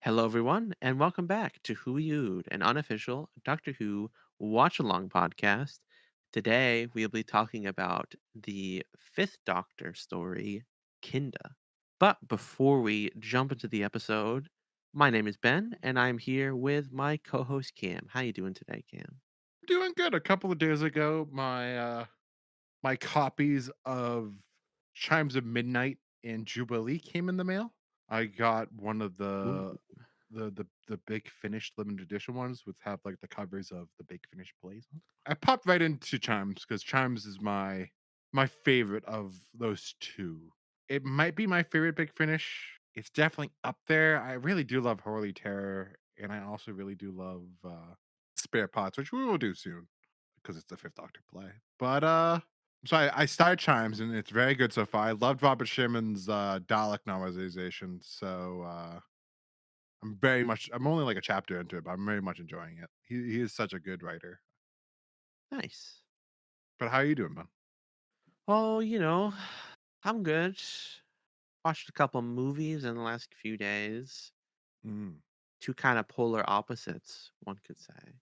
Hello, everyone, and welcome back to Who You'd, an unofficial Doctor Who watch along podcast. Today, we'll be talking about the fifth Doctor story, Kinda. But before we jump into the episode, my name is Ben, and I'm here with my co-host Cam. How you doing today, Cam? Doing good. A couple of days ago, my copies of Chimes of Midnight and Jubilee came in the mail. I got one of Ooh, the Big Finish limited edition ones, which have like the covers of the Big Finish plays on. I popped right into Chimes because Chimes is my favorite of those two. It might be my favorite Big Finish. It's definitely up there. I really do love Holy Terror, and I also really do love Spare Pots, which we will do soon because it's the Fifth Doctor play. So I started Chimes and it's very good so far. I loved Robert Sherman's Dalek novelization, so I'm only like a chapter into it, but I'm very much enjoying it. He is such a good writer. nice. But how are you doing, man? Oh, I'm good. Watched a couple movies in the last few days. Mm. Two kind of polar opposites, one could say.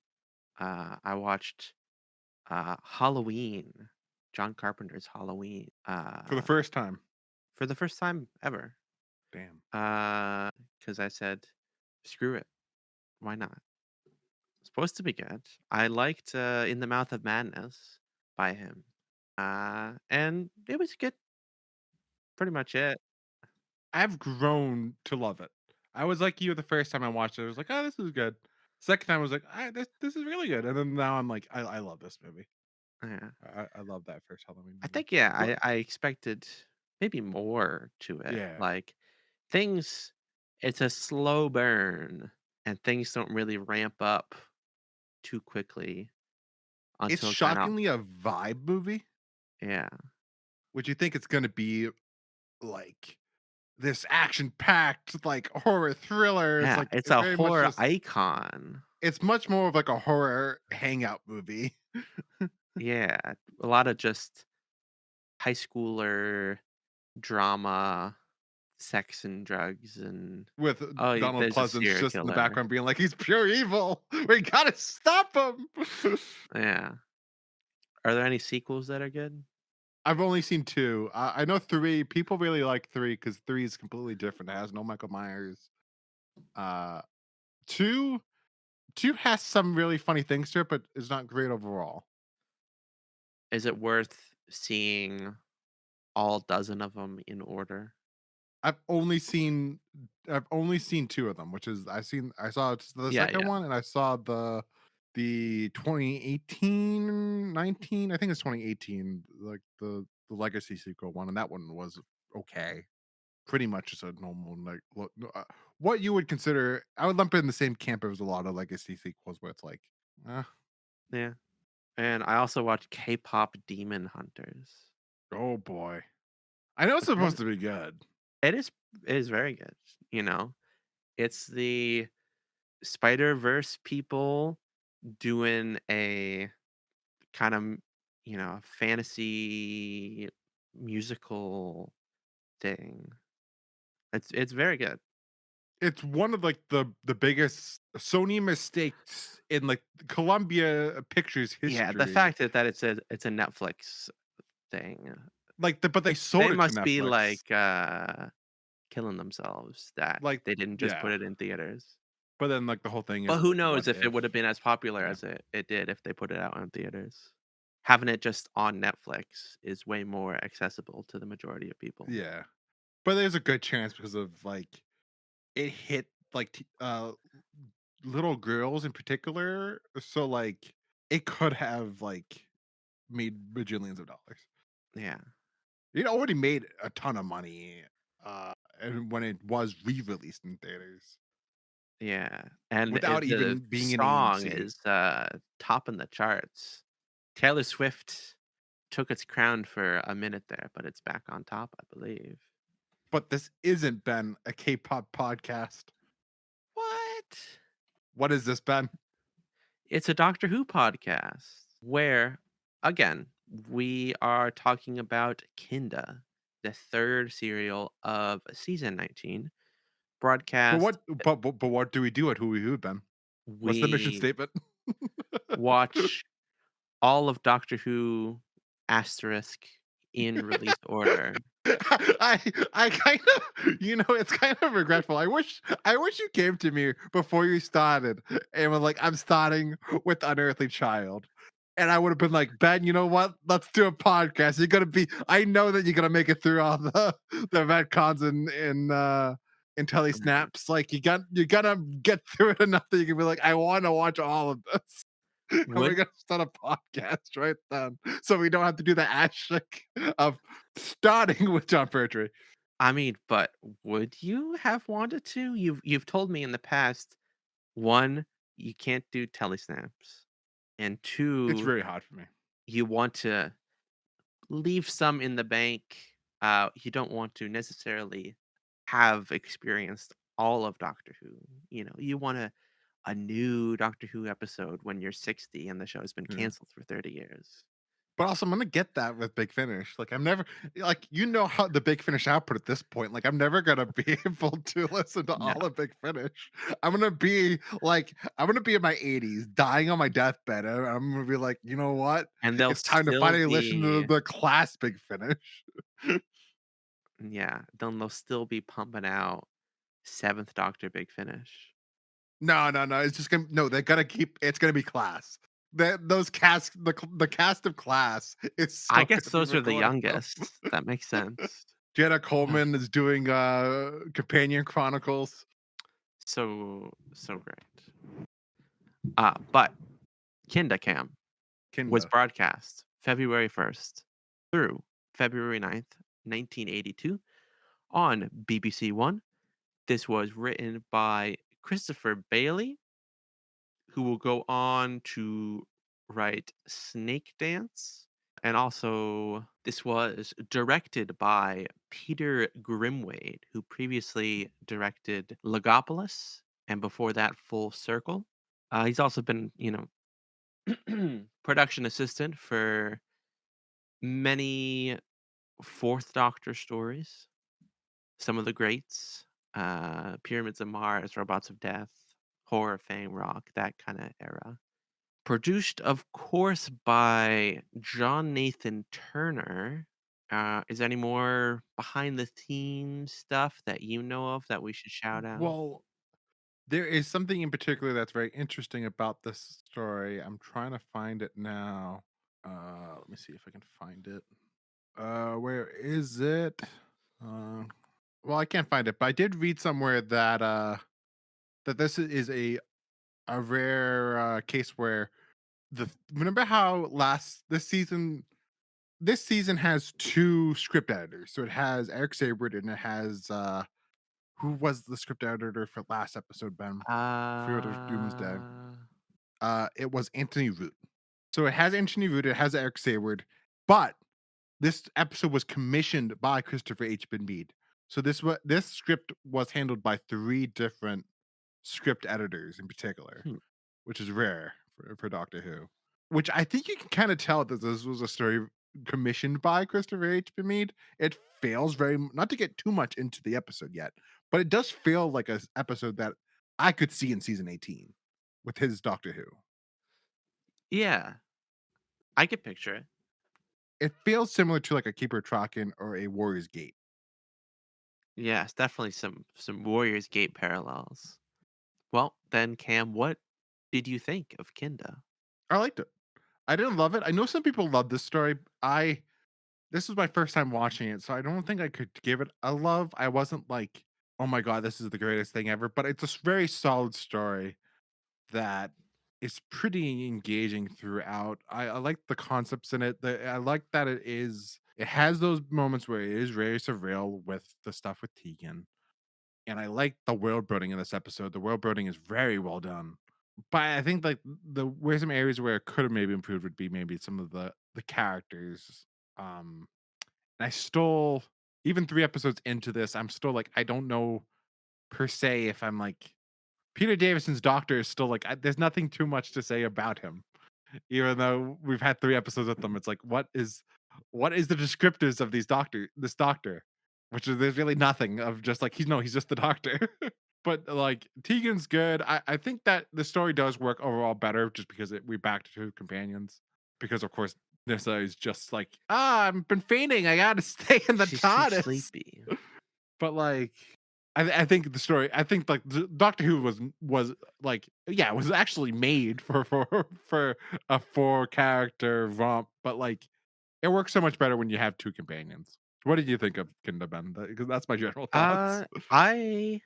I watched Halloween, John Carpenter's Halloween, For the first time. for the first time ever. Damn. Because I said, screw it, why not? It's supposed to be good. I liked In the Mouth of Madness by him, and it was good. Pretty much it. I've grown to love it. I was like you the first time I watched it. I was like, oh, this is good. Second time I was like, this is really good. And then now I'm like, I love this movie. Yeah. I love that first Halloween I movie. think yeah, What? I expected maybe more to it. Yeah. Like things it's a slow burn and things don't really ramp up too quickly It's until kind of shockingly a vibe movie. yeah. Would you think it's gonna be like this action-packed, like, horror thriller? It's Yeah, like it's it's a very much horror just icon. it's much more of like a horror hangout movie Yeah, a lot of just high schooler drama, sex and drugs and with Donald there's a Pleasance serial just in the killer. background being like, "He's pure evil. We gotta stop him." Yeah. Are there any sequels that are good? I've only seen 2. I know 3. People really like 3 because 3 is completely different. It has no Michael Myers. Uh, 2 2 has some really funny things to it, but it's not great overall. Is it worth seeing all dozen of them in order? I've only seen I've only seen 2 of them, which is I saw the Yeah, second yeah. one and I saw the 2018, 19, I think it's 2018, like the Legacy sequel one, and that one was okay. Pretty much just a normal like what you would consider I would lump it in the same camp as a lot of Legacy sequels where it's like, uh, Yeah. And I also watched K-pop Demon Hunters. oh boy. I know it's Which one supposed to be good. it is very good, you know? It's the Spider-Verse people doing a kind of, fantasy musical thing. It's very good. It's one of, like, the biggest Sony mistakes in, like, Columbia Pictures Yeah, the history. fact that it's a Netflix thing. Like, but they sold They it to must be Netflix. like, killing themselves that Like they didn't just put yeah, it in theaters. but then, like, the whole thing But is, who like, knows what if it if? would have been as popular Yeah, as it did if they put it out on theaters. Having it just on Netflix is way more accessible to the majority of people. yeah. But there's a good chance because of, like, it hit, like, little girls in particular, so, like, it could have, like, made bajillions of dollars. Yeah. It already made a ton of money, and when it was re-released in theaters Yeah, and without the even being in song AMC. is, topping the charts. Taylor Swift took its crown for a minute there, but it's back on top, I believe. But this isn't Ben, a K-pop podcast. What? What is this, Ben? It's a Doctor Who podcast where, again, we are talking about Kinda, the third serial of season 19, But broadcast. what do we do at Who We Who then? What's the mission We statement? watch all of Doctor Who asterisk in release order. I kind of it's kind of regretful. I wish you came to me before you started and was like, I'm starting with Unearthly Child. And I would have been like, Ben, you know what? Let's do a podcast. You're gonna be I know that you're gonna make it through all the retcons and telly Mhm. snaps. Like you gotta get through it enough that you can be like, I wanna watch all of this. And we're Would gonna start a podcast right then. So we don't have to do the asterisk of starting with John Pertwee. I mean, but would you have wanted to? You've told me in the past, 1, you can't do telesnaps, and It's 2, very hard for me. you want to leave some in the bank. You don't want to necessarily have experienced all of Doctor Who. You want a new Doctor Who episode when you're 60 and the show has been Yeah. canceled for 30 years. But also, I'm gonna get that with Big Finish. Like, I'm never like how the Big Finish output at this point. Like, I'm never gonna be able to listen to No. all of Big Finish. I'm gonna be in my 80s, dying on my deathbed, and I'm gonna be like, you know what? And they'll It's time to still finally listen to be the class Big Finish. yeah, then they'll still be pumping out 7th Doctor Big Finish. No, no, no. It's just gonna no. They're gonna keep. It's gonna be class. That those cast the cast of class is I still guess gonna be those are the recording them. youngest. That makes sense. Jenna Ugh, Coleman is doing Companion Chronicles. so great. But Kinda Cam was Kinda. broadcast February 1st through February 9th, 1982 on BBC One. This was written by Christopher Bailey, who will go on to write Snake Dance. And also, this was directed by Peter Grimwade, who previously directed Legopolis and before that, Full Circle. He's also been, production assistant for many Fourth Doctor stories, some of the greats, Pyramids of Mars, Robots of Death, Horror, Fame, Rock, that kind of era. Produced, of course, by John Nathan Turner. Is there any more behind the scenes stuff that you know of that we should shout out? Well, there is something in particular that's very interesting about this story. I'm trying to find it now. Let me see if I can find it. Where is it? Uh, well, I can't find it, but I did read somewhere that that this is a rare case where remember how last this season has two script editors. So it has Eric Sabrett and it has who was the script editor for last episode, Ben? Fear of Doomsday. Uh, It was Anthony Root. So it has Anthony Root, it has Eric Sayward, but this episode was commissioned by Christopher H. Mead. So this script was handled by three different script editors in particular, hmm. which is rare for Doctor Who. Which I think you can kind of tell that this was a story commissioned by Christopher H. Mead. It fails not to get too much into the episode yet, but it does feel like a episode that I could see in season 18 with his Doctor Who. Yeah, I could picture it. It feels similar to like a Keeper Traken or a Warrior's Gate. Yes, definitely some Warriors Gate parallels. Well, then, Cam, what did you think of Kinda? I liked it. I didn't love it. I know some people love this story. I This was my first time watching it, so I don't think I could give it a love. I wasn't like, "Oh my god, this is the greatest thing ever," but it's a very solid story that is pretty engaging throughout. I like the concepts in it. I like that it has those moments where it is very surreal with the stuff with Tegan. And I like the world building in this episode. The world building is very well done. But I think like the where some areas where it could have maybe improved would be maybe some of the characters. Um and I still even 3 episodes into this, I'm still like, I don't know per se if I'm like Peter Davison's doctor is still like there's nothing too much to say about him. Even though we've had 3 episodes with them, it's like, what is the descriptors of this doctor? which is there's really nothing of just like he's just the doctor. But like Tegan's good. I think that the story does work overall better just because we back to two companions. Because of course Nissa is just like, I've been fainting. I gotta stay in the She's too TARDIS. sleepy. But like I think the story I think like Doctor Who was like yeah, it was actually made for a four character romp, but like it works so much better when you have two companions. What did you think of Kinder Ben? Because that's my general thoughts. I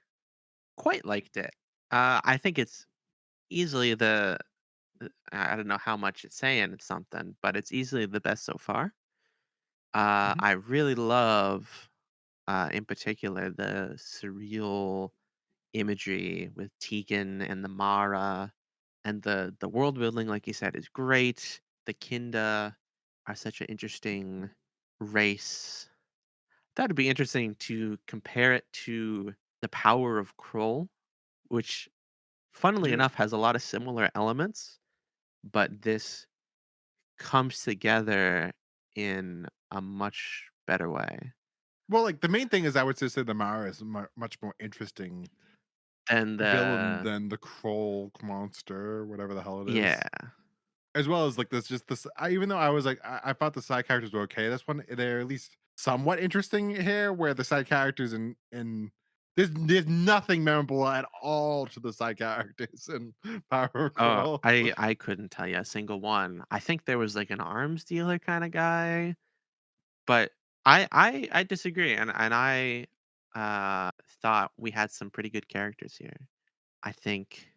quite liked it. I think it's easily I don't know how much it's saying it's something, but it's easily the best so far. Mhm. I really love, in particular, the surreal imagery with Tegan and the Mara, and the world building, like you said, is great. The Kinda are such an interesting race. That'd be interesting to compare it to the Power of Kroll, which, funnily Yeah. enough, has a lot of similar elements, but this comes together in a much better way. Well, like the main thing is I would just say the Mara is a much more interesting And villain than the Kroll monster, whatever the hell it yeah, is. As well as like this, just this. Even though I was like, I thought the side characters were okay. This one, they're at least somewhat interesting here. Where the side characters in there's nothing memorable at all to the side characters in Power of oh, Kroll. I couldn't tell you a single one. I think there was like an arms dealer kind of guy, but I disagree, and I thought we had some pretty good characters here. I think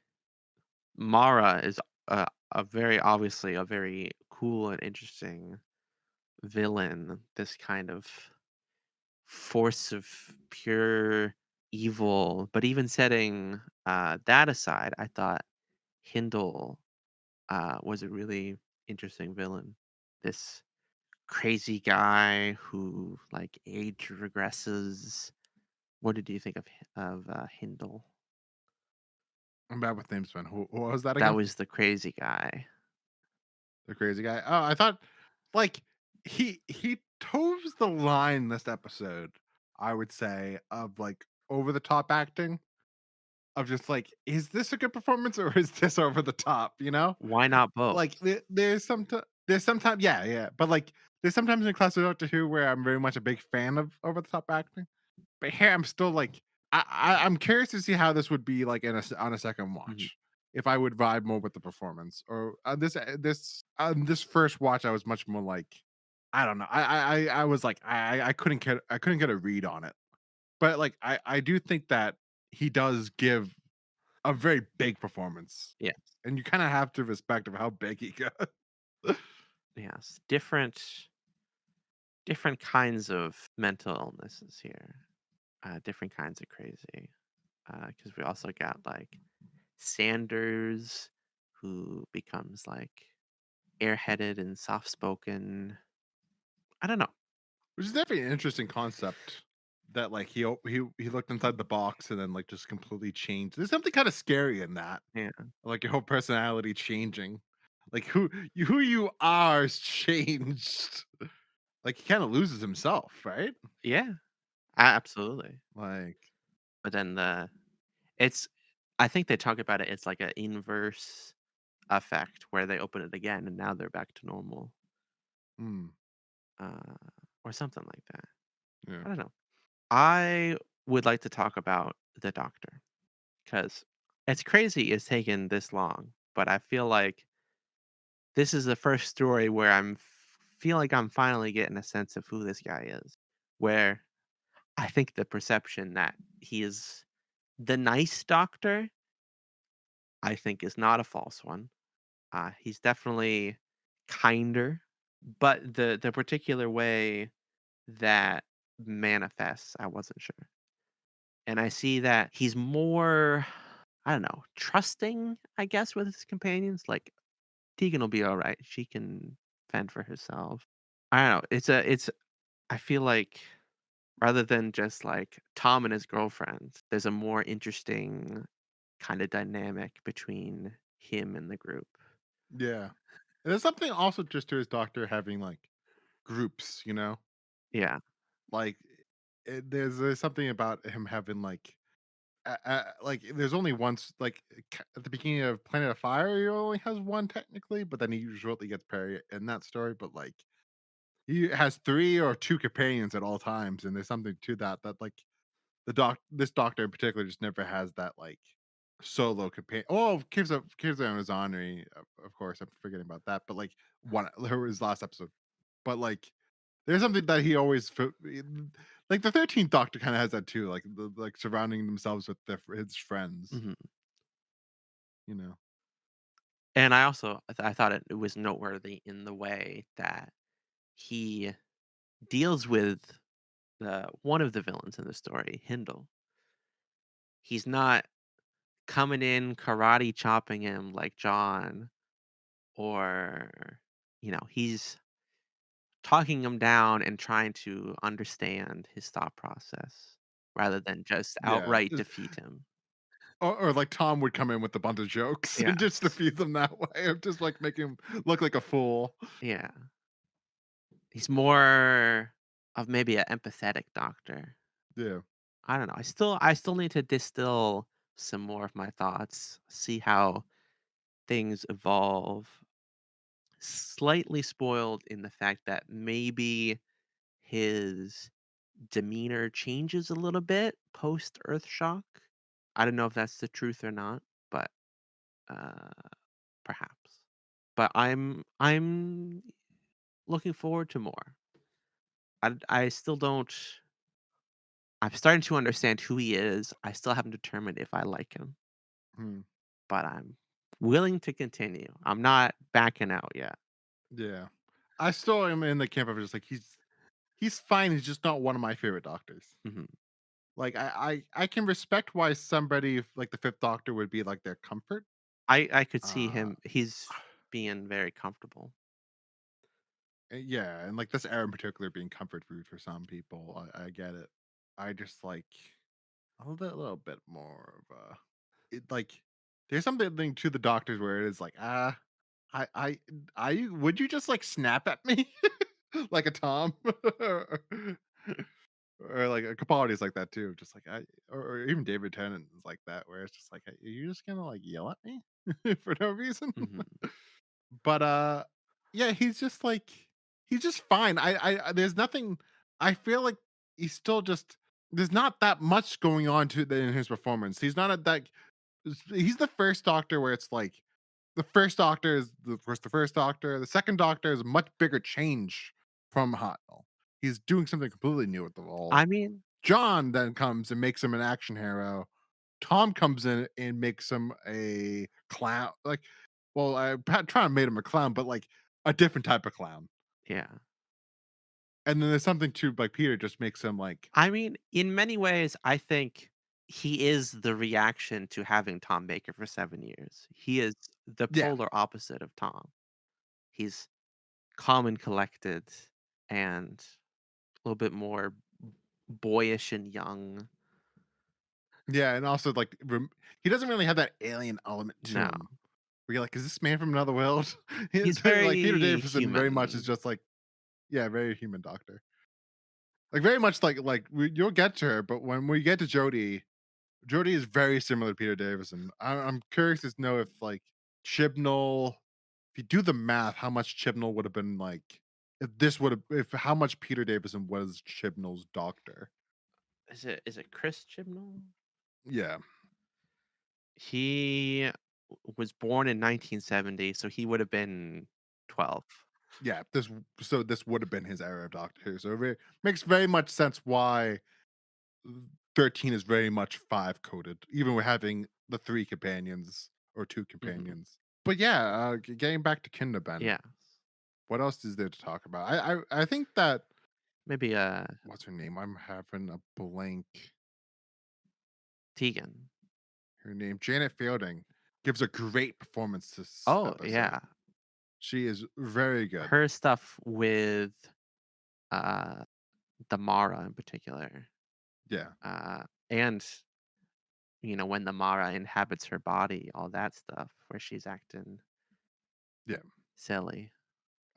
Mara is a very obviously a very cool and interesting villain. This kind of force of pure evil. But even setting that aside, I thought Hindle was a really interesting villain. This crazy guy who like age regresses. What did you think of Hindle? I'm bad with names, man. Who was that That again? was the crazy guy. The crazy guy. Oh, I thought like he toes the line this episode. I would say of like over the top acting of just like, is this a good performance or is this over the top? You know, Why not like both? there's sometimes yeah, but like there's sometimes in class of Doctor Who where I'm very much a big fan of over the top acting. But here I'm still like I'm curious to see how this would be like on a second Mhm. watch. If I would vibe more with the performance or this first watch, I was much more like I don't know. I was like I couldn't get a read on it. But like I do think that he does give a very big performance, Yeah. and you kind of have to respect of how big he got. Yes. Different kinds of mental illnesses here. Different kinds of crazy. Because we also got like Sanders, who becomes like airheaded and soft spoken. I don't know. Which is definitely an interesting concept that like he looked inside the box and then like just completely changed. There's something kind of scary in that. Yeah. Like your whole personality changing. Like who you are is changed. Like he kind of loses himself, right? Yeah. Absolutely. Like But then it's I think they talk about it. It's like an inverse effect where they open it again and now they're back to normal, hmm, uh, or something like that. yeah. I don't know. I would like to talk about the Doctor because it's crazy it's taken this long, but I feel like this is the first story where feel like I'm finally getting a sense of who this guy is. Where I think the perception that he is the nice Doctor, I think, is not a false one. He's definitely kinder, but the particular way that manifests, I wasn't sure. And I see that he's more, I don't know, trusting, I guess, with his companions. Like Tegan will be all right. She can fend for herself. I don't know. I feel like rather than just like Tom and his girlfriend, there's a more interesting kind of dynamic between him and the group. Yeah. And there's something also just to his doctor having like groups, you know? Yeah. Like there's something about him having like there's only once like at the beginning of Planet of Fire, he only has one technically, but then he shortly gets paired in that story. But like he has three or two companions at all times, and there's something to that like this doctor in particular just never has that like solo companion. Oh, Kives on his honorary, of course. I'm forgetting about that, but like one his last episode. But like there's something that he always like the 13th Doctor kind of has that too, like like surrounding themselves with his friends. Mhm. You know. And I also I thought it was noteworthy in the way that he deals with one of the villains in the story, Hindle. He's not coming in karate chopping him like John, or he's talking him down and trying to understand his thought process rather than just Yeah. outright defeat him. Or like Tom would come in with a bunch of jokes and just Yes. defeat them that way, of just like make him look like a fool. Yeah. He's more of maybe an empathetic doctor. Yeah. I don't know. I still need to distill some more of my thoughts, see how things evolve. Slightly spoiled in the fact that maybe his demeanor changes a little bit post Earthshock. I don't know if that's the truth or not, but uh perhaps. But I'm looking forward to more. I still don't I'm starting to understand who he is. I still haven't determined if I like him, Hmm. but I'm willing to continue. I'm not backing out yet. Yeah. I still am in the camp of just like he's fine. He's just not one of my favorite doctors. Mhm. Like I can respect why somebody like the Fifth Doctor would be like their comfort. I could see Uh him he's being very comfortable. yeah, and like this era in particular being comfort food for some people. I get it. I just like a little bit more of a like there's something to the doctors where it is like I I I would you just like snap at me like a Tom or like a Capaldi is like that too, just like or even David Tennant is like that, where it's just like, "Are you just gonna like yell at me for no reason?" Mhm. But yeah, he's just fine. There's nothing. I feel like he's still just there's not that much going on in his performance. He's not at that. He's the first Doctor where it's like the first Doctor is the first Doctor. The second Doctor is a much bigger change from Hartnell. He's doing something completely new with the role. I mean, John then comes and makes him an action hero. Tom comes in and makes him a clown. Like, well, trying to make him a clown, but like a different type of clown. yeah. And then there's something to like Peter just makes him like, I mean, in many ways, I think he is the reaction to having Tom Baker for 7 years. He is the yeah, polar opposite of Tom. He's calm and collected and a little bit more boyish and young. yeah, and also like he doesn't really have that alien element to No, him. Where you're like, is this man from another world? he's Like Peter very Davison very much is human. just like, yeah, very human Doctor. Like very much like you'll get to her, but when we get to Jodie is very similar to Peter Davison. I'm curious to know if like Chibnall, if you do the math, how much Chibnall would have been like if how much Peter Davison was Chibnall's doctor. Is it Chris Chibnall? Yeah, He was born in 1970, so he would have been 12. yeah. This would have been his era of Doctor Who. So makes very much sense why 13 is very much five coded, even with having the three companions or two Mhm. companions. But yeah, getting back to Kinderben, Yeah. what else is there to talk about? I think that Maybe, what's her name? I'm having a blank. Tegan. Her name, Janet Fielding, gives a great performance this Oh, episode. yeah. She is very good. Her stuff with, uh, the Mara in particular, Yeah, and, when the Mara inhabits her body, all that stuff where she's acting yeah. silly.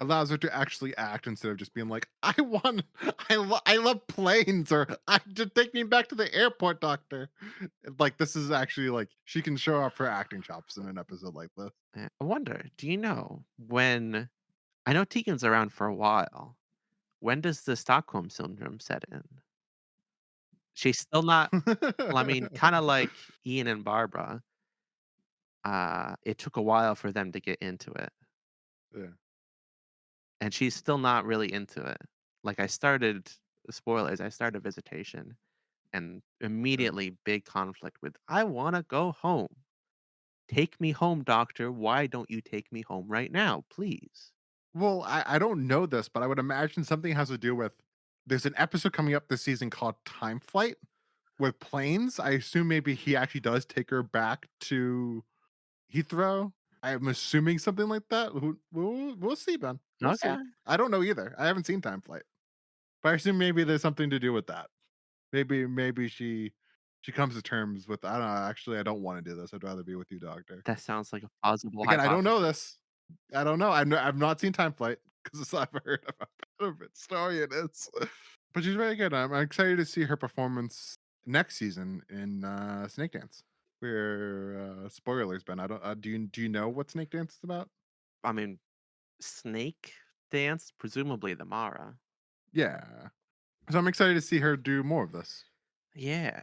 allows her to actually act instead of just being like, "I want, I love planes," or "I just take me back to the airport, doctor." Like this is actually like she can show off her acting chops in an episode like this. I wonder, do you know when I know Tegan's around for a while. When does the Stockholm syndrome set in? She's still not well, I mean, kinda like Ian and Barbara, it took a while for them to get into it, Yeah, and she's still not really into it. Like, I started Visitation, and yeah. immediately big conflict with, "I wanna go home. Take me home, doctor. Why don't you take me home right now, please?" Well, I don't know this, but I would imagine something has to do with there's an episode coming up this season called Time Flight with planes. I assume maybe he actually does take her back to Heathrow. I'm assuming something like that. We'll see, Ben. We'll see. Okay. I don't know either. I haven't seen Time Flight, but I assume maybe there's something to do with that. Maybe she comes to terms with I don't know. Actually, I don't want to do this. I'd rather be with you, doctor. That sounds like a plausible Again, I don't know hypothesis. this. I don't know. I've not seen Time Flight because I've heard about how bad of a story it is. But she's very good. I'm excited to see her performance next season in Snake Dance. Where spoilers, Ben. I don't. Do you know what Snake Dance is about? I mean, snake dance? Presumably the Mara. Yeah. So I'm excited to see her do more of this. Yeah.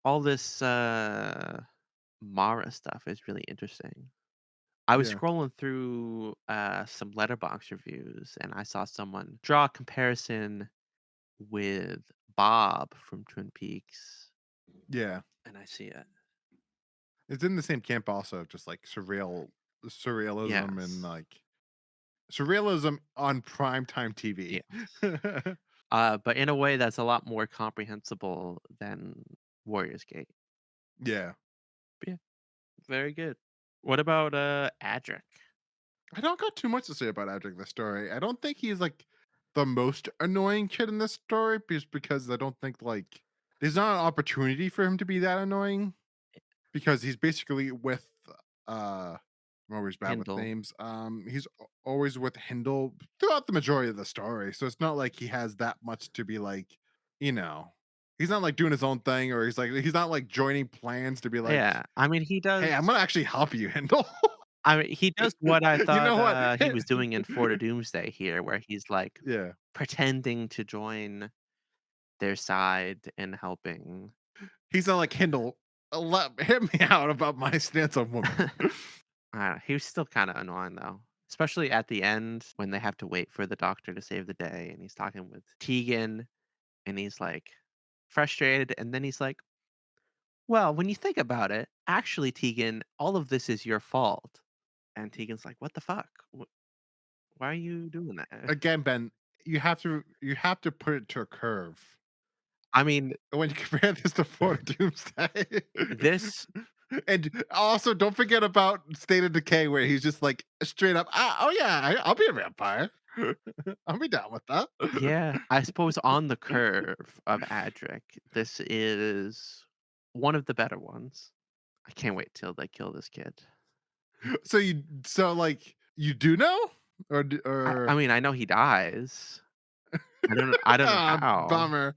All this, Mara stuff is really interesting. I was Yeah. scrolling through, some letterbox reviews, and I saw someone draw a comparison with Bob from Twin Peaks, Yeah. and I see it. It's in the same camp also, just like surrealism and Yes. like surrealism on primetime TV. Yes. But in a way that's a lot more comprehensible than Warriors Gate. Yeah. But yeah, very good. What about, Adric? I don't got too much to say about Adric this story. I don't think he's like the most annoying kid in this story just because I don't think like there's not an opportunity for him to be that annoying because he's basically with uh I'm always bad with Hindle. names. He's always with Hindle throughout the majority of the story. So it's not like he has that much to be like, you know, he's not like doing his own thing or he's not like joining plans to be like, Yeah, I mean, he hey, I'm does gonna actually help you, Hindle. I mean, he does what I You thought, know what? he was doing in Fort of Doomsday here, where he's, like, Yeah. pretending to join their side and helping. He's not like, "Kindle, hit me out about my stance on women." He was still kinda annoying, though, especially at the end when they have to wait for the doctor to save the day, and he's talking with Tegan, and he's, like, frustrated, and then he's like, "Well, when you think about it, actually, Tegan, all of this is your fault." And Tegan's like, "What the fuck? Why are you doing that?" Again, Ben, you have to put it to a curve. I mean, When you compare this to Florida Doomsday. this And also, don't forget about State of Decay where he's just like straight up, "Oh yeah, I'll be a vampire. I'll be down with that." Yeah, I suppose on the curve of Adric, this is one of the better ones. I can't wait till they kill this kid. Like, you do know? I Or mean, I know he dies. I don't know Ah, how. bummer.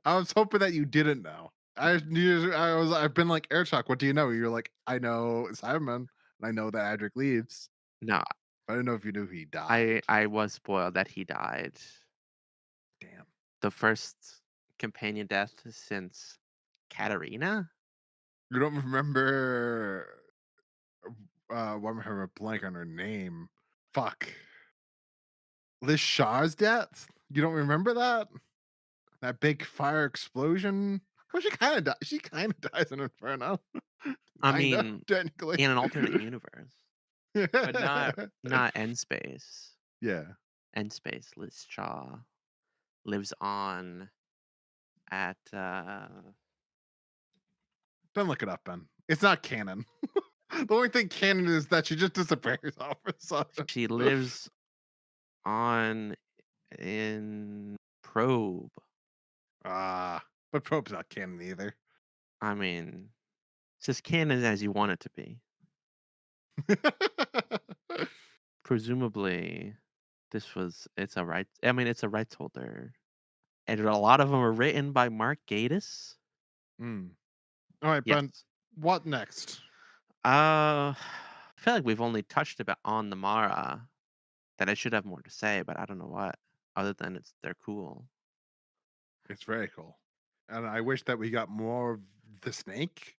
I was hoping that you didn't know. I've been like, "Air Shock, what do you know?" You're like, "I know Simon, and I know that Adric leaves." No, I don't know if you knew he I died. I was spoiled that he died. Damn. The first companion death since Katarina? You don't remember, why am I having a blank on her name? Fuck. Liz Shaw's death? You don't remember that? That big fire explosion? Well, she kinda dies in Inferno. I Kinda, mean, technically. in an alternate universe, but not End Space. Yeah. End Space, Liz Shaw lives on at, Don't look it up, Ben. It's not canon. The only thing canon is that she just disappears all of a sudden. she lives on in Probe. But Probe's not canon either. I mean, it's as canon as you want it to be. Presumably it's a right I mean, it's a rights holder, and a lot of them are written by Mark Gatiss. Mm. All right, Ben. Yes. What next? I feel like we've only touched about on the Mara, that I should have more to say, but I don't know what, other than they're cool. It's very cool, and I wish that we got more of the snake.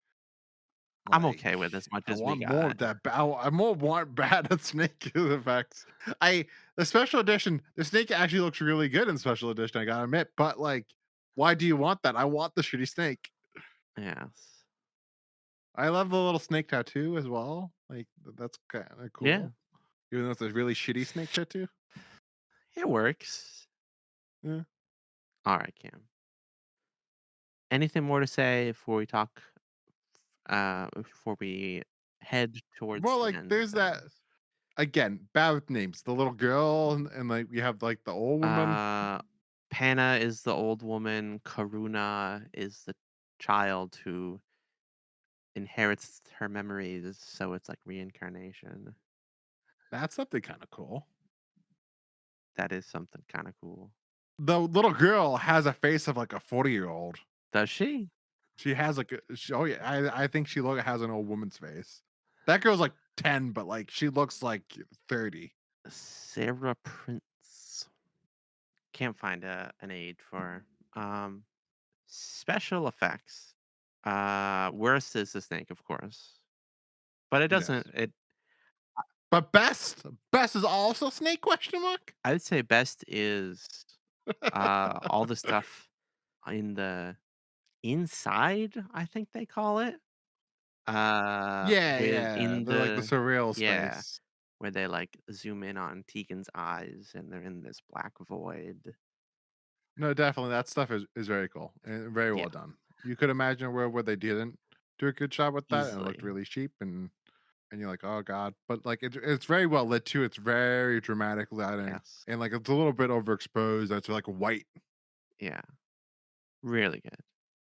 I'm Like, okay with as much I as we want more got. of that. I more want bad at snake effects. I the special edition, the snake actually looks really good in special edition. I gotta admit, but like, why do you want that? I want the shitty snake. Yes. I love the little snake tattoo as well. Like, that's kind of Yeah, cool. Even though it's a really shitty snake tattoo. it works. Yeah. Alright, Cam. Anything more to say before we head towards Well, the like, end of there's that things? again. Bad with names. The little girl and like we have like the old woman. Uh, Panna is the old woman, Karuna is the child who inherits her memories, so it's like reincarnation. That's something kind of cool. That is something kinda cool. The little girl has a face of like a 40-year-old. Does she? She has like oh yeah, I think she has an old woman's face. That girl's like 10, but like she looks like 30. Sarah Prince. Can't find an age for her. Special effects. Worst is the snake, of course, but it doesn't Yes. it But best is also snake question mark? I would say best is, all the stuff in the inside, I think they call it, Yeah, yeah. within They're like the the surreal yeah, space. where they, like, zoom in on Tegan's eyes, and they're in this black void. No, definitely that stuff is very cool and very Yeah, well done. You could imagine a world where they didn't do a good job with that and it looked easily. really cheap and you're like, "Oh god." But like it's very well lit too. It's very dramatic lighting Yes. and like it's a little bit overexposed. It's like white. Yeah, really good.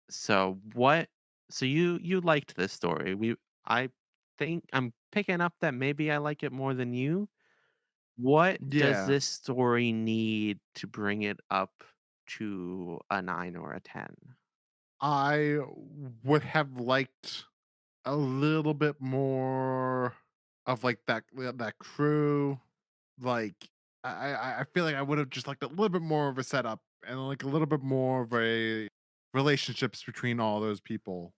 So what so you liked this story. I think I'm picking up that maybe I like it more than you. What does Yeah. this story need to bring it up to a 9 or a 10? I would have liked a little bit more of like that crew. Like I feel like I would have just liked a little bit more of a setup and like a little bit more of a relationships between all those people.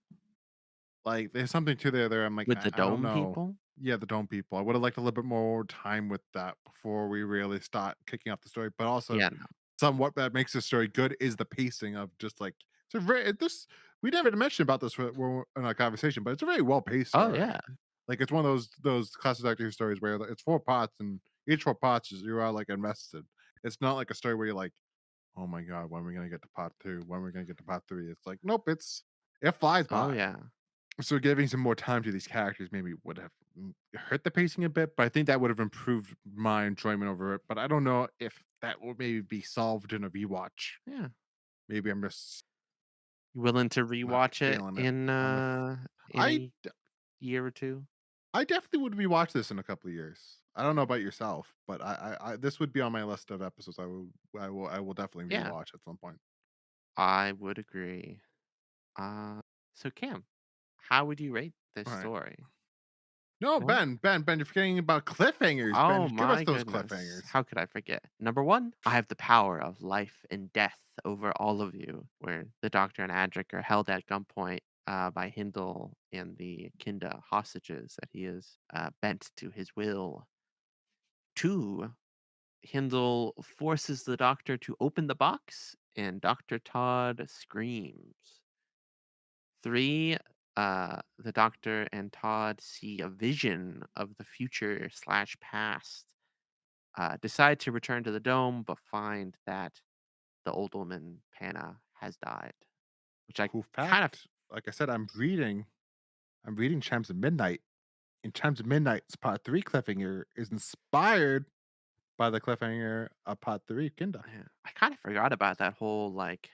Like there's something to there. I'm like With the I don't dome know. people? Yeah, the dome people. I would have liked a little bit more time with that before we really start kicking off the story. But also, Yeah, no. somewhat that makes the story good is the pacing of just like it's a very this we never mentioned about this in our conversation, but it's a very well paced Oh, yeah. story. Like it's one of those classic detective stories where it's 4 parts and each 4 parts is you are like invested. It's not like a story where you're like, oh my god, when are we gonna get to part two? When are we gonna get to part three? It's like, nope, it flies Oh, by. yeah. So giving some more time to these characters maybe would have hurt the pacing a bit, but I think that would have improved my enjoyment over it. But I don't know if that will maybe be solved in a rewatch. Yeah. Maybe I'm just You willing to not rewatch it feeling it on the. in I a year or 2? I definitely would rewatch this in a couple of years. I don't know about yourself, but I this would be on my list of episodes. I will definitely Yeah, rewatch at some point. I would agree. Uh, so Cam, how would you rate this All right. story? No, What? Ben, you're forgetting about cliffhangers. Ben, Oh give us my those goodness. cliffhangers. How could I forget? Number 1, I have the power of life and death over all of you, where the Doctor and Adric are held at gunpoint by Hindle and the Kinda hostages that he is bent to his will. 2, Hindle forces the Doctor to open the box, and Dr. Todd screams. 3, the Doctor and Todd see a vision of the future slash past, decide to return to the dome, but find that the old woman, Panna, has died, which I Cool kind of fact. Like I said, I'm reading Chimes of Midnight. And Chimes of Midnight's part three cliffhanger is inspired by the cliffhanger of part three, Kinda. yeah, I kind of forgot about that whole, like,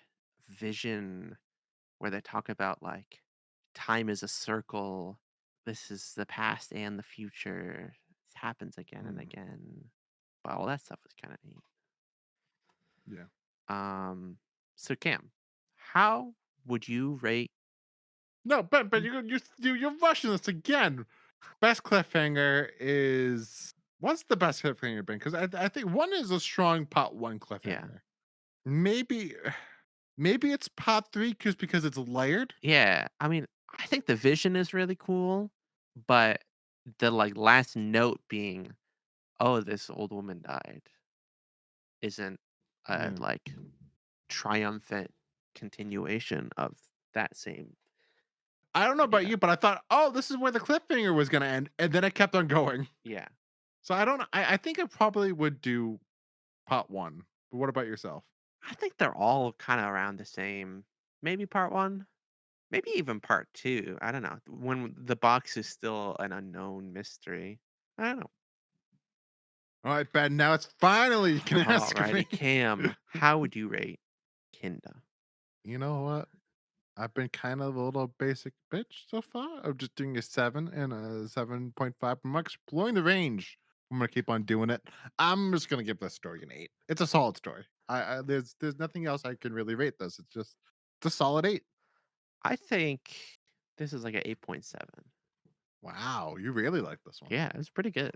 vision where they talk about, like, time is a circle, this is the past and the future, this happens again and Mm. again, well. That stuff was kind of neat. Yeah. Um, so Cam, how would you rate? No, but you're rushing this again. Best cliffhanger is what's the best cliffhanger been? Because I think one is a strong part one Yeah, cliffhanger. Maybe maybe it's part three because it's layered. yeah. I mean, I think the vision is really cool, but the like last note being, "Oh, this old woman died," isn't a Yeah. like triumphant continuation of that same. I don't know about Yeah, you, but I thought, oh, this is where the cliffhanger was gonna end, and then it kept on going. yeah. So I don't know. I think I probably would do part one. But what about yourself? I think they're all kind of around the same. Maybe part one, maybe even part two. I don't know. When the box is still an unknown mystery. I don't know. All right, Ben. Now it's finally you can ask me. Alrighty, Cam, how would you rate Kinda? You know what? I've been kind of a little basic bitch so far. I'm just doing a 7 and a 7.5. I'm exploring the range. I'm gonna keep on doing it. I'm just gonna give this story an 8. It's a solid story. There's nothing else I can really rate this. It's a solid 8. I think this is like an 8.7. Wow, you really like this one. Yeah, it's pretty good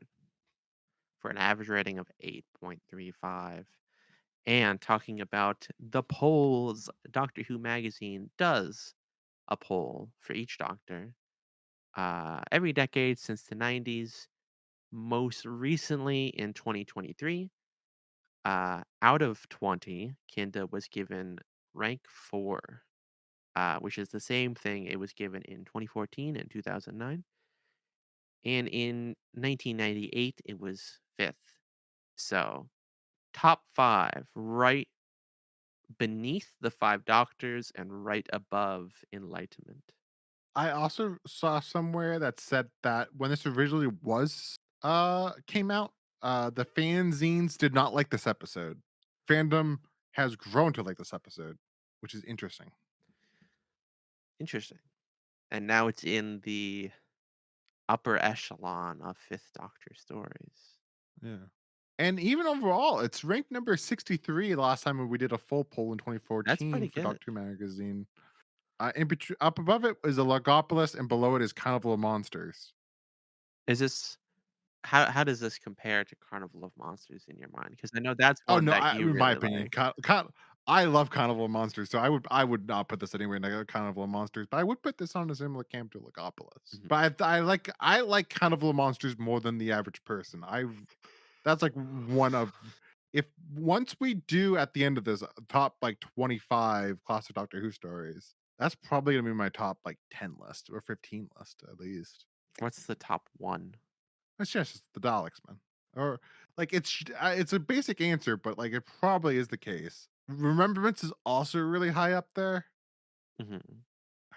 for an average rating of 8.35. And talking about the polls, Doctor Who magazine does a poll for each doctor every decade since the 90s. Most recently in 2023, out of 20, Kinda was given rank 4, which is the same thing it was given in 2014 and 2009. And in 1998, it was 5th. So, top 5, right beneath the 5 doctors and right above Enlightenment. I also saw somewhere that said that when this originally was came out, the fanzines did not like this episode. Fandom has grown to like this episode, which is interesting. Interesting. And now it's in the upper echelon of 5th Doctor stories. Yeah. And even overall, it's ranked number 63 the last time we did a full poll in That's 2014 pretty for good. Doctor Who magazine. Up above it is a Logopolis, and below it is Carnival of Monsters. Is this how does this compare to Carnival of Monsters in your mind? Because I know that's Oh one no, that you in my really opinion, like. I love Carnival of Monsters, so I would not put this anywhere near Carnival of Monsters, but I would put this on a similar camp to Logopolis. Mhm. But I like Carnival of Monsters more than the average person. That's like one of if once we do at the end of this top like 25 classic Doctor Who stories, that's probably gonna be my top like 10 list or 15 list at least. What's the top 1? It's just the Daleks, man. Or like it's a basic answer, but like it probably is the case. Remembrance is also really high up there. Mhm.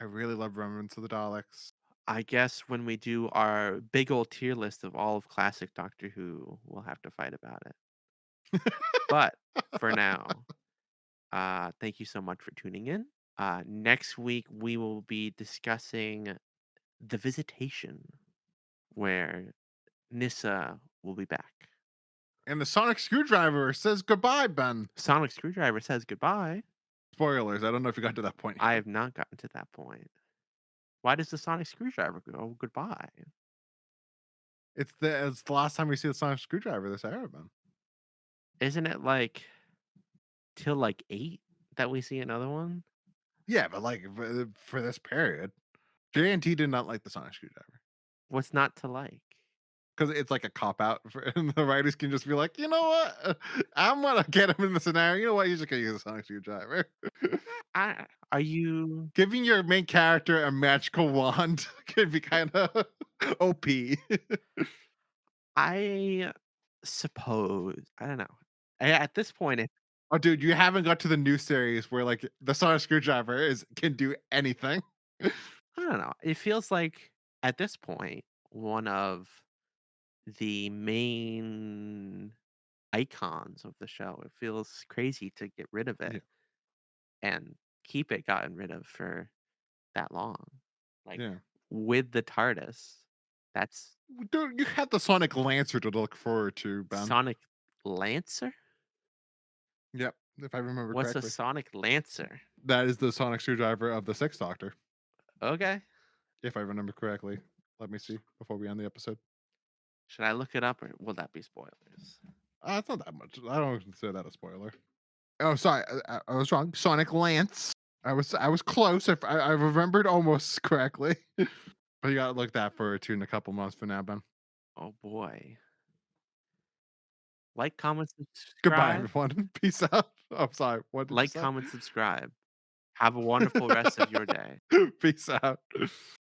I really love Remembrance of the Daleks. I guess when we do our big old tier list of all of classic Doctor Who, we'll have to fight about it. But for now, thank you so much for tuning in. Next week, we will be discussing The Visitation, where Nissa will be back. And the Sonic Screwdriver says goodbye, Ben. Sonic Screwdriver says goodbye. Spoilers. I don't know if you got to that point I yet. have not gotten to that point. Why does the Sonic Screwdriver go goodbye? It's the last time we see the Sonic Screwdriver this era, man. Isn't it like till like 8 that we see another one? Yeah, but like for this period, JNT did not like the Sonic Screwdriver. What's not to like? Because it's like a cop out, and the writers can just be like, you know what, I'm gonna get him in the scenario. You know what, he's just gonna use a sonic screwdriver. Are you Giving your main character a magical wand could be kind of OP. I suppose I don't know. At this point, Oh, dude, you haven't got to the new series where like the sonic screwdriver is can do anything. I don't know. It feels like at this point, one of the main icons of the show. It feels crazy to get rid of it Yeah, and keep it gotten rid of for that long. Like yeah. with the TARDIS, that's Dude, you had the Sonic Lancer to look forward to, Ben. Sonic Lancer? Yep, if I remember What's a correctly. sonic lancer? That is the sonic screwdriver of the Sixth Doctor, Okay. if I remember correctly. Let me see before we end the episode. Should I look it up or will that be spoilers? It's not that much. I don't consider that a spoiler. Oh, sorry, I was wrong. Sonic Lance. I was close. If I remembered almost correctly, but you gotta look that forward to in a couple months from now, Ben. Oh boy. Like, comment, Goodbye, subscribe. everyone. Peace out. I'm sorry. What did you Like, say? comment, subscribe. Have a wonderful rest of your day. Peace out.